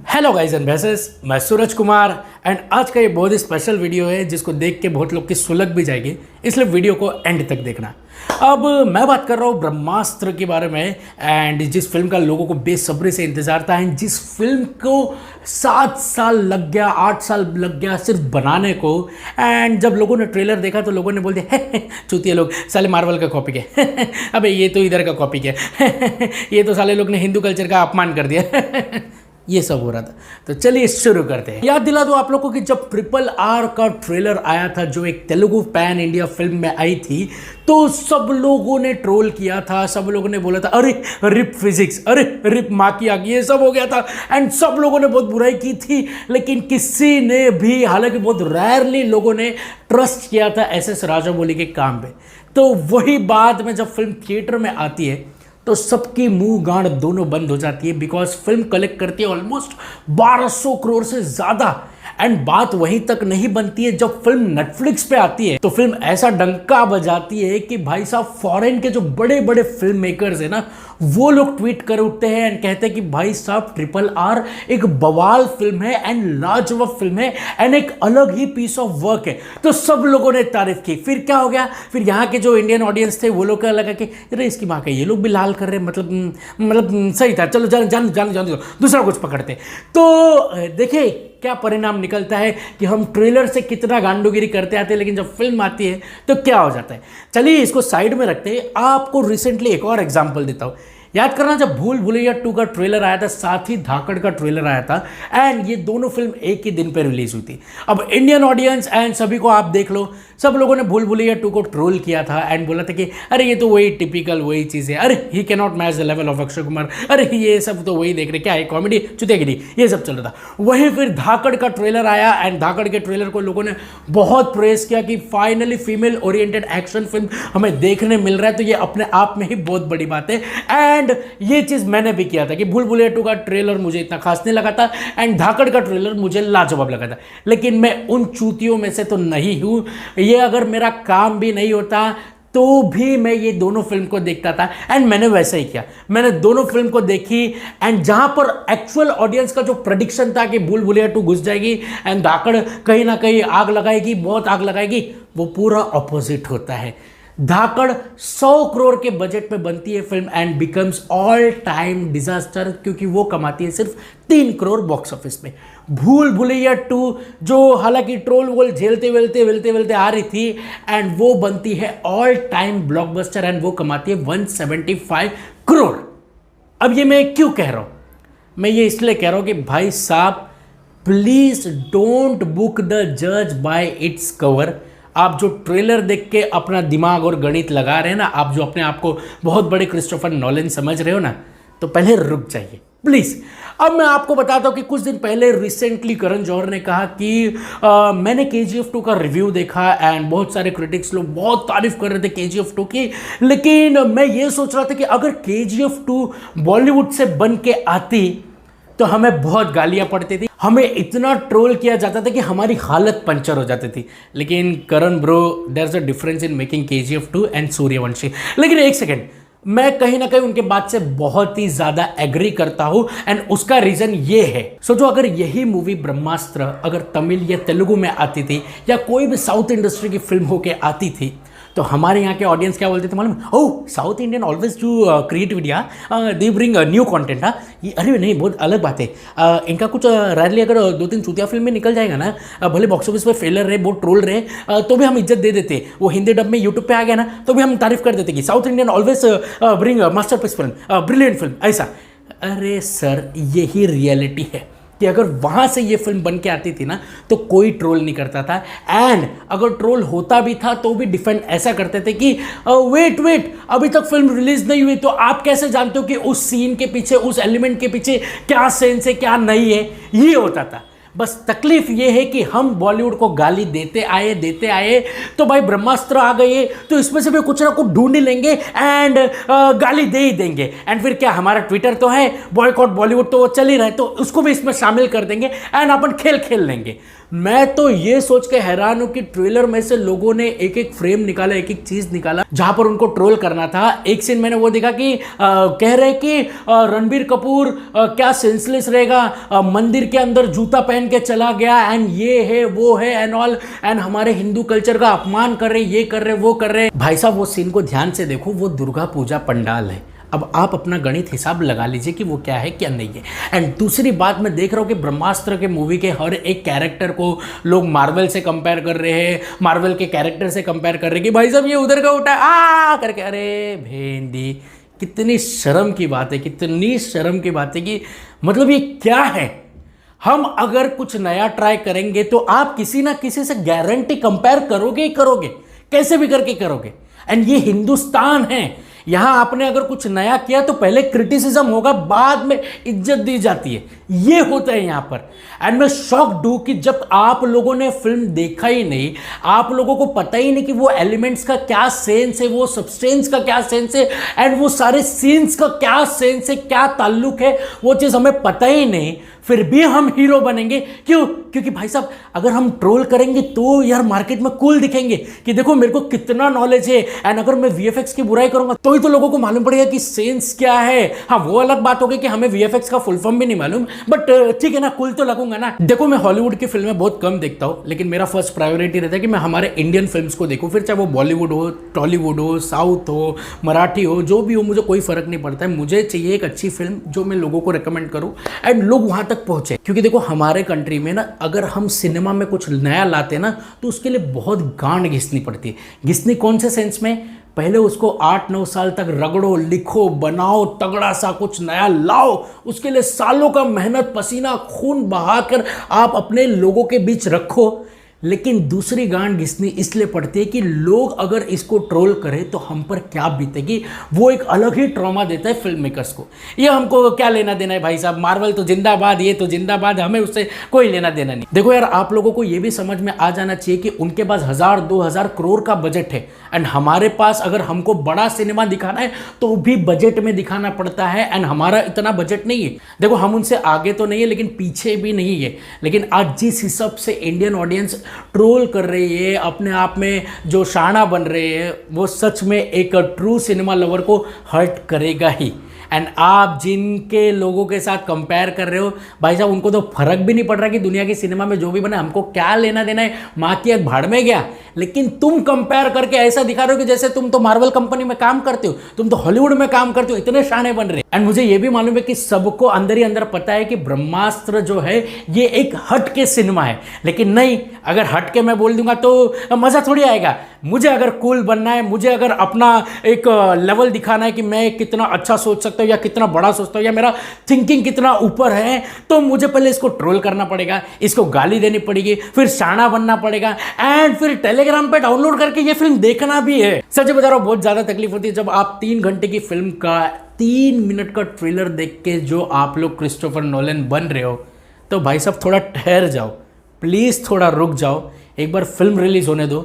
Hello guys and वैसेस, मैं Suraj Kumar and आज का ये बहुत ही स्पेशल वीडियो है जिसको देख के बहुत लोग की सुलग भी जाएगी, इसलिए वीडियो को एंड तक देखना। अब मैं बात कर रहा हूँ ब्रह्मास्त्र के बारे में एंड जिस फिल्म का लोगों को बेसब्री से इंतजार था एंड जिस फिल्म को 7 साल लग गया, 8 साल लग गया सिर्फ बनाने को। एंड जब लोगों ने ट्रेलर देखा तो लोगों ने बोल दिया चूतिया लोग साले मार्वल का कॉपी के अबे ये तो इधर का कॉपी के ये तो साले लोग ने हिंदू कल्चर का अपमान कर दिया ये सब हो रहा था। तो चलिए शुरू करते हैं। याद दिला दो आप लोगों को कि जब RRR का ट्रेलर आया था, जो एक तेलुगु पैन इंडिया फिल्म में आई थी, तो सब लोगों ने ट्रोल किया था। सब लोगों ने बोला था अरे रिप फिजिक्स, अरे रिप माँ की आग, ये सब हो गया था एंड सब लोगों ने बहुत बुराई की थी। लेकिन किसी ने भी, हालांकि बहुत रेयरली लोगों ने ट्रस्ट किया था SS राजामौली के काम पे। तो वही बाद में जब फिल्म थिएटर में आती है तो सबकी मुंह गांड दोनों बंद हो जाती है, बिकॉज फिल्म कलेक्ट करती है ऑलमोस्ट 1200 करोड़ से ज्यादा। एंड बात वहीं तक नहीं बनती है, जब फिल्म नेटफ्लिक्स पे आती है तो फिल्म ऐसा डंका बजाती है कि भाई साहब फॉरेन के जो बड़े बड़े फिल्म मेकर्स है ना, वो लोग ट्वीट कर उठते हैं एंड कहते हैं कि भाई साहब RRR एक बवाल फिल्म है एंड लाजवाब फिल्म है एंड एक अलग ही पीस ऑफ वर्क है। तो सब लोगों ने तारीफ की। फिर क्या हो गया, फिर यहाँ के जो इंडियन ऑडियंस थे वो लोग क्या लगा कि अरे इसकी माँ का ये लोग भी लाल कर रहे हैं, मतलब सही था, चलो जान दूसरा कुछ पकड़ते। तो देखिए क्या परिणाम निकलता है कि हम ट्रेलर से कितना गांडोगिरी करते आते हैं, लेकिन जब फिल्म आती है तो क्या हो जाता है। चलिए इसको साइड में रखते हैं, आपको रिसेंटली एक और एग्जांपल देता हूं। याद करना जब भूल भुलैया 2 का ट्रेलर आया था, साथ ही धाकड़ का ट्रेलर आया था एंड ये दोनों फिल्म एक ही दिन पे रिलीज हुई थी। अब इंडियन ऑडियंस एंड सभी को आप देख लो, सब लोगों ने भूल भुलैया 2 को ट्रोल किया था एंड बोला था कि अरे ये तो वही टिपिकल वही चीज़ है, अरे he can not match the level of Akshay Kumar, अरे ये सब तो वही देख रहे, क्या है कॉमेडी चुतेगिरी, ये सब चल रहा था। वहीं फिर धाकड़ का ट्रेलर आया एंड धाकड़ के ट्रेलर को लोगों ने बहुत प्रेस किया कि finally female oriented action film हमें देखने मिल रहा है, तो ये अपने आप में ही बहुत बड़ी बात है। एंड ये चीज़ मैंने भी किया था कि भूल भुलैया 2 का ट्रेलर मुझे इतना खास नहीं लगा था एंड धाकड़ का ट्रेलर मुझे लाजवाब लगा था। लेकिन मैं उन चूतियों में से तो नहीं हूँ, ये अगर मेरा काम भी नहीं होता तो भी मैं ये दोनों फिल्म को देखता था एंड मैंने वैसा ही किया। मैंने दोनों फिल्म को देखी एंड जहां पर एक्चुअल ऑडियंस का जो प्रेडिक्शन था कि भूल भुलैया 2 घुस जाएगी एंड धाकड़ कहीं ना कहीं आग लगाएगी, बहुत आग लगाएगी, वो पूरा ऑपोजिट होता है। धाकड़ 100 करोड़ के बजट में बनती है film and becomes all time disaster, क्योंकि वो कमाती है सिर्फ 3 करोड़ बॉक्स ऑफिस में। भूल भुलैया 2 जो हालांकि ट्रोल वोल झेलते वेलते आ रही थी एंड वो बनती है ऑल टाइम ब्लॉकबस्टर एंड वो कमाती है 175 करोड़। अब ये मैं क्यों कह रहा हूं, मैं ये इसलिए कह रहा हूं कि भाई साहब प्लीज डोंट बुक द जज बाय इट्स कवर। आप जो ट्रेलर देख के अपना दिमाग और गणित लगा रहे हैं ना, आप जो अपने आप को बहुत बड़े क्रिस्टोफर नॉलन समझ रहे हो ना, तो पहले रुक जाइए प्लीज। अब मैं आपको बताता हूं कि कुछ दिन पहले रिसेंटली करण जौहर ने कहा कि मैंने KGF 2 का रिव्यू देखा एंड बहुत सारे क्रिटिक्स लोग बहुत तारीफ कर रहे थे KGF 2 की, लेकिन मैं ये सोच रहा था कि अगर KGF 2 बॉलीवुड से बन के आती तो हमें बहुत गालियां पड़ती थी, हमें इतना ट्रोल किया जाता था कि हमारी हालत पंचर हो जाती थी। लेकिन Karan bro, there is a difference in making KGF 2 and Sooryavanshi. लेकिन एक सेकेंड, मैं कहीं ना कहीं उनके बात से बहुत ही ज्यादा एग्री करता हूं एंड उसका रीजन ये है। सोचो अगर यही मूवी ब्रह्मास्त्र अगर तमिल या तेलुगु में आती थी या कोई भी साउथ इंडस्ट्री की फिल्म होके आती थी, तो हमारे यहाँ के ऑडियंस क्या बोलते थे मालूम? Oh South Indian always do creativity, they bring new content. ये अरे नहीं, बहुत अलग बात है, इनका कुछ रैरली अगर 2-3 चूतिया फिल्म में निकल जाएगा ना, भले बॉक्स ऑफिस पे फेलर रहे, बहुत ट्रोल रहे, तो भी हम इज्जत दे देते। वो हिंदी डब में यूट्यूब पे आ गया ना, तो भी हम तारीफ कर देते कि south Indian always bring masterpiece film, brilliant film, ऐसा। अरे सर यही रियलिटी है कि अगर वहाँ से ये फिल्म बन के आती थी ना तो कोई ट्रोल नहीं करता था एंड अगर ट्रोल होता भी था तो भी डिफेंड ऐसा करते थे कि वेट अभी तक फिल्म रिलीज नहीं हुई, तो आप कैसे जानते हो कि उस सीन के पीछे, उस एलिमेंट के पीछे क्या सेंस है, क्या नहीं है, ये होता था। बस तकलीफ ये है कि हम बॉलीवुड को गाली देते आए तो भाई ब्रह्मास्त्र आ गई तो इसमें से भी कुछ ना कुछ ढूंढ ही लेंगे एंड गाली दे ही देंगे। एंड फिर क्या, हमारा ट्विटर तो है बॉयकॉट बॉलीवुड, तो वो चल ही रहा है, तो उसको भी इसमें शामिल कर देंगे एंड अपन खेल लेंगे। मैं तो ये सोच के हैरान हूं कि ट्रेलर में से लोगों ने एक एक फ्रेम निकाला, एक एक चीज निकाला जहां पर उनको ट्रोल करना था। एक सीन मैंने वो देखा कि कह रहे कि रणबीर कपूर क्या सेंसलेस रहेगा, मंदिर के अंदर जूता पहन के चला गया एंड ये है वो है एंड ऑल, एंड हमारे हिंदू कल्चर का अपमान कर रहे, ये कर रहे वो कर रहे। भाई साहब वो सीन को ध्यान से देखो, वो दुर्गा पूजा पंडाल है। अब आप अपना गणित हिसाब लगा लीजिए कि वो क्या है क्या नहीं है। एंड दूसरी बात मैं देख रहा हूँ कि ब्रह्मास्त्र के मूवी के हर एक कैरेक्टर को लोग मार्वल से कंपेयर कर रहे हैं, मार्वल के कैरेक्टर से कंपेयर कर रहे हैं कि भाई साहब ये उधर का उठा आ करके। अरे भेंदी, कितनी शर्म की बात है, कितनी शर्म की बात है कि मतलब ये क्या है। हम अगर कुछ नया ट्राई करेंगे तो आप किसी ना किसी से गारंटी कंपेयर करोगे ही करोगे, कैसे भी करके करोगे। एंड ये हिंदुस्तान है, यहां आपने अगर कुछ नया किया तो पहले क्रिटिसिज्म होगा, बाद में इज्जत दी जाती है। ये होता है यहां पर। एंड मैं शॉक्ड हूं कि जब आप लोगों ने फिल्म देखा ही नहीं, आप लोगों को पता ही नहीं कि वो एलिमेंट्स का क्या सेंस है, वो सब्सटेंस का क्या सेंस है एंड वो सारे सीन्स का क्या सेंस है, क्या ताल्लुक है, वो चीज हमें पता ही नहीं, फिर भी हम हीरो बनेंगे। क्यों? क्योंकि भाई साहब अगर हम ट्रोल करेंगे तो यार मार्केट में कूल दिखेंगे कि देखो मेरे को कितना नॉलेज है। एंड अगर मैं वीएफएक्स की बुराई करूंगा तो लोगों को मालूम पड़ेगा कि सेंस क्या है। हाँ वो अलग बात होगी कि हमें वीएफएक्स का फुल फॉर्म भी नहीं मालूम, बट ठीक है ना, कूल तो लगूंगा ना। देखो मैं हॉलीवुड की फिल्में बहुत कम देखता हूं, लेकिन मेरा फर्स्ट प्रायोरिटी रहता है कि मैं हमारे इंडियन फिल्म्स को देखूं, फिर चाहे वो बॉलीवुड हो, टॉलीवुड हो, साउथ हो, मराठी हो, जो भी हो, मुझे कोई फर्क नहीं पड़ता है। मुझे चाहिए एक अच्छी फिल्म जो मैं लोगों को रिकमेंड करूं एंड लोग वहां तक पहुंचे। क्योंकि देखो हमारे कंट्री में ना अगर हम सिनेमा में कुछ नया लाते ना तो उसके लिए बहुत गांड घिसनी पड़ती है। घिसनी कौन से सेंस में? पहले उसको 8-9 साल तक रगड़ो, लिखो, बनाओ, तगड़ा सा कुछ नया लाओ, उसके लिए सालों का मेहनत, पसीना, खून बहाकर आप अपने लोगों के बीच रखो। लेकिन दूसरी गांड घिसनी इसलिए पड़ती है कि लोग अगर इसको ट्रोल करें तो हम पर क्या बीतेगी, वो एक अलग ही ट्रॉमा देता है फिल्म मेकर्स को। ये हमको क्या लेना देना है भाई साहब, मार्वल तो जिंदाबाद, ये तो जिंदाबाद, हमें उससे कोई लेना देना नहीं। देखो यार आप लोगों को ये भी समझ में आ जाना चाहिए कि उनके पास 1000-2000 करोड़ का बजट है एंड हमारे पास अगर हमको बड़ा सिनेमा दिखाना है तो भी बजट में दिखाना पड़ता है एंड हमारा इतना बजट नहीं है। देखो हम उनसे आगे तो नहीं है लेकिन पीछे भी नहीं है। लेकिन आज जिस हिसाब से इंडियन ऑडियंस ट्रोल कर रही है, अपने आप में जो शाना बन रहे हैं, वो सच में एक ट्रू सिनेमा लवर को हर्ट करेगा ही। एंड आप जिनके लोगों के साथ कंपेयर कर रहे हो भाई साहब उनको तो फर्क भी नहीं पड़ रहा कि दुनिया की सिनेमा में जो भी बना हमको क्या लेना देना है, माँ की एक भाड़ में गया। लेकिन तुम कंपेयर करके ऐसा दिखा रहे हो कि जैसे तुम तो मार्वल कंपनी में काम करते हो, तुम तो हॉलीवुड में काम करते हो, इतने शाने बन रहे। एंड मुझे ये भी मालूम है कि सबको अंदर ही अंदर पता है कि ब्रह्मास्त्र जो है ये एक हट के सिनेमा है। लेकिन नहीं, अगर हट के मैं बोल दूंगा तो मजा थोड़ी आएगा। मुझे अगर कूल बनना है, मुझे अगर अपना एक लेवल दिखाना है कि मैं कितना अच्छा सोच सकता हूँ या कितना बड़ा सोचता हूँ या मेरा थिंकिंग कितना ऊपर है, तो मुझे पहले इसको ट्रोल करना पड़ेगा, इसको गाली देनी पड़ेगी, फिर शाना बनना पड़ेगा एंड फिर टेलीग्राम पे डाउनलोड करके ये फिल्म देखना भी है। सच बता रहा हूँ बहुत ज्यादा तकलीफ होती है जब आप 3 घंटे की फिल्म का 3 मिनट का ट्रेलर देख के जो आप लोग क्रिस्टोफर नोलन बन रहे हो, तो भाई साहब थोड़ा ठहर जाओ, प्लीज़ थोड़ा रुक जाओ, एक बार फिल्म रिलीज होने दो।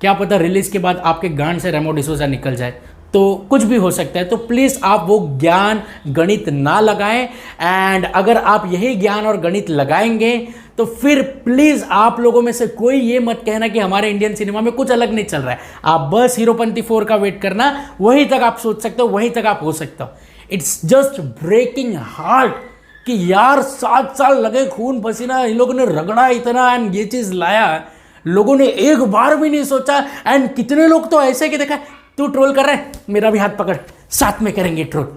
क्या पता रिलीज के बाद आपके गांड से रेमो डिसूजा निकल जाए, तो कुछ भी हो सकता है। तो प्लीज़ आप वो ज्ञान गणित ना लगाएं एंड अगर आप यही ज्ञान और गणित लगाएंगे तो फिर प्लीज़ आप लोगों में से कोई ये मत कहना कि हमारे इंडियन सिनेमा में कुछ अलग नहीं चल रहा है। आप बस हीरोपंती 4 का वेट करना, वहीं तक आप सोच सकते हो, वहीं तक आप हो सकते हो। इट्स जस्ट ब्रेकिंग हार्ट कि यार 7 साल लगे, खून पसीना, इन लोगों ने रगड़ा इतना एंड ये चीज़ लाया, लोगों ने एक बार भी नहीं सोचा। एंड कितने लोग तो ऐसे कि देखा तू ट्रोल कर रहा है, मेरा भी हाथ पकड़, साथ में करेंगे ट्रोल,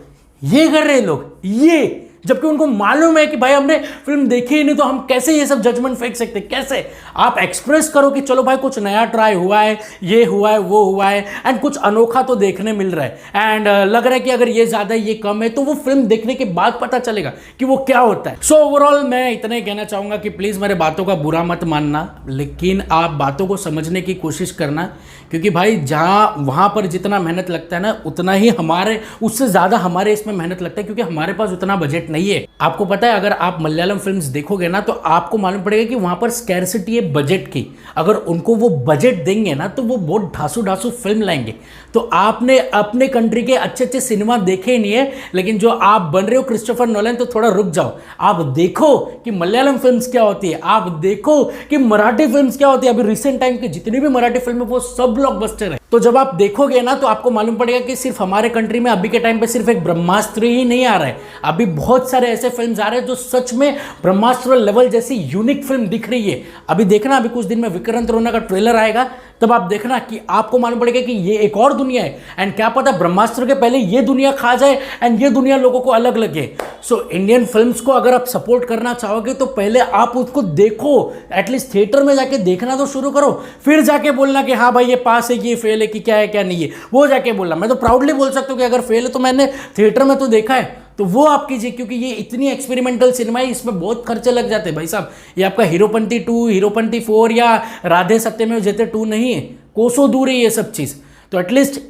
ये कर रहे हैं लोग, ये जबकि उनको मालूम है कि भाई हमने फिल्म देखी ही नहीं तो हम कैसे ये सब जजमेंट फेंक सकते। कैसे आप एक्सप्रेस करो कि चलो भाई कुछ नया ट्राई हुआ है, ये हुआ है, वो हुआ है एंड कुछ अनोखा तो देखने मिल रहा है एंड लग रहा है कि अगर ये ज़्यादा ये कम है तो वो फिल्म देखने के बाद पता चलेगा कि वो क्या होता है। सो ओवरऑल मैं इतना ही कहना चाहूँगा कि प्लीज़ मेरे बातों का बुरा मत मानना, लेकिन आप बातों को समझने की कोशिश करना, क्योंकि भाई जहाँ वहाँ पर जितना मेहनत लगता है ना उतना ही हमारे, उससे ज़्यादा हमारे इसमें मेहनत लगता है, क्योंकि हमारे पास उतना बजट नहीं है। आपको पता है, अगर आप मलयालम फिल्म्स देखोगे ना तो आपको मालूम पड़ेगा कि वहां पर स्कैरसिटी है बजट की। अगर उनको वो बजट देंगे ना तो वो बहुत ढासू ढासू फिल्म लाएंगे। तो आपने अपने कंट्री के अच्छे अच्छे सिनेमा देखे ही नहीं है, लेकिन जो आप बन रहे हो क्रिस्टोफर नोलन, तो थोड़ा रुक जाओ। आप देखो कि मलयालम फिल्म्स क्या होती है, आप देखो कि मराठी फिल्म्स क्या होती है। अभी रिसेंट टाइम की जितनी भी मराठी फिल्म है वो सब ब्लॉकबस्टर है। तो जब आप देखोगे ना तो आपको मालूम पड़ेगा कि सिर्फ हमारे कंट्री में अभी के टाइम पे सिर्फ एक ब्रह्मास्त्र ही नहीं आ रहा है, अभी बहुत सारे ऐसे फिल्म्स आ रहे हैं जो सच में ब्रह्मास्त्र लेवल जैसी यूनिक फिल्म दिख रही है। अभी देखना, अभी कुछ दिन में विक्रांत रोना का ट्रेलर आएगा, तब आप देखना कि आपको मालूम पड़ेगा कि ये एक और दुनिया है। एंड क्या पता ब्रह्मास्त्र के पहले ये दुनिया खा जाए एंड ये दुनिया लोगों को अलग लगे। सो इंडियन फिल्म्स को अगर आप सपोर्ट करना चाहोगे तो पहले आप उसको देखो, एटलीस्ट थिएटर में जाके देखना तो शुरू करो, फिर जाके बोलना कि हाँ भाई ये पास है कि ये फेल है कि क्या है क्या नहीं है, वो जाके बोलना। मैं तो प्राउडली बोल सकता हूँ कि अगर फेल है तो मैंने थिएटर में तो देखा है, तो वो आप कीजिए, क्योंकि ये इतनी एक्सपेरिमेंटल सिनेमा है, इसमें बहुत खर्चे लग जाते हैं भाई साहब। ये आपका हीरोपंती 2, हीरोपंती 4 या राधे सत्यमेव जयते 2 नहीं है, कोसों दूर है ये सब चीज़। तो एटलीस्ट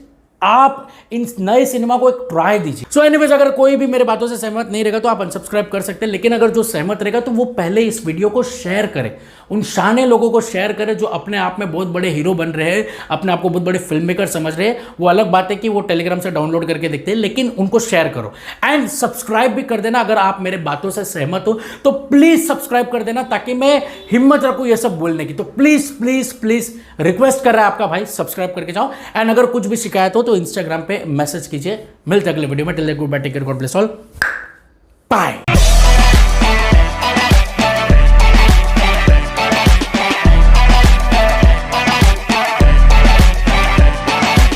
आप इन नए सिनेमा को एक ट्राई दीजिए। सो एनीवेज, अगर कोई भी मेरे बातों से सहमत नहीं रहेगा तो आप अनसब्सक्राइब कर सकते हैं, लेकिन अगर जो सहमत रहेगा तो वो पहले इस वीडियो को शेयर करे, उन शाने लोगों को शेयर करें जो अपने आप में बहुत बड़े हीरो बन रहे हैं, अपने आप को बहुत बड़े फिल्म मेकर समझ रहे हैं। वो अलग बात है कि वो टेलीग्राम से डाउनलोड करके देखते हैं, लेकिन उनको शेयर करो एंड सब्सक्राइब भी कर देना। अगर आप मेरे बातों से सहमत हो तो प्लीज सब्सक्राइब कर देना, ताकि मैं हिम्मत रखूं ये सब बोलने की। तो प्लीज प्लीज प्लीज रिक्वेस्ट कर रहा है आपका भाई, सब्सक्राइब करके जाओ। एंड अगर कुछ भी शिकायत हो तो इंस्टाग्राम पे मैसेज कीजिए। मिलते अगले वीडियो में। Till then good bye, take care, God bless all, bye.